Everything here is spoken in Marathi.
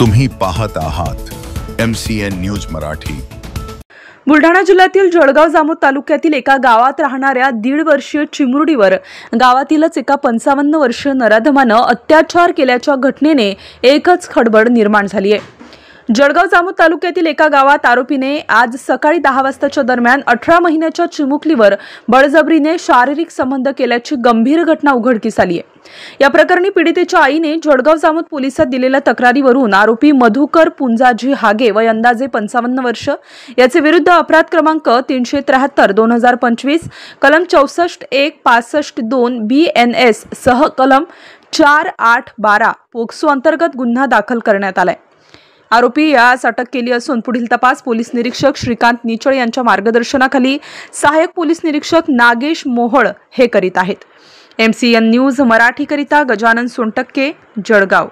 तुम्ही पाहत आहात MCN न्यूज मराठी। बुलढाणा जिल्ह्यातील जळगाव जामोद तालुक्यातील एका गावात राहणाऱ्या 1.5 वर्षीय चिमुरडीवर गावातीलच एका 55 वर्षीय नराधमाने अत्याचार केल्याच्या घटनेने एकच खळबळ निर्माण झाली आहे। जळगाव जामोद तालुक्यातील एका गावात आरोपीने आज सकाळी 10 वाजताच्या दरम्यान 18 महिन्याच्या चिमुकलीवर बळजबरीने शारीरिक संबंध केल्याची गंभीर घटना उघडकीस आली आहे। या प्रकरणी पीडितेच्या आईने जळगाव जामोद पोलिसात दिलेल्या तक्रारीवरून आरोपी मधुकर पुंजाजी हागे वय अंदाजे 55 वर्ष याचे विरुद्ध अपराध क्रमांक 373/2025 कलम 64(1)65(2) BNS सह कलम 4812 पोक्सो अंतर्गत गुन्हा दाखल करण्यात आलाय। आरोपी यास अटक केली असून पुढील तपास पोलीस निरीक्षक श्रीकांत निचळ यांच्या मार्गदर्शनाखाली सहाय्यक पोलीस निरीक्षक नागेश मोहोळ हे करीत आहेत। MCN न्यूज मराठी करिता गजानन सोनटक्के, जळगाव।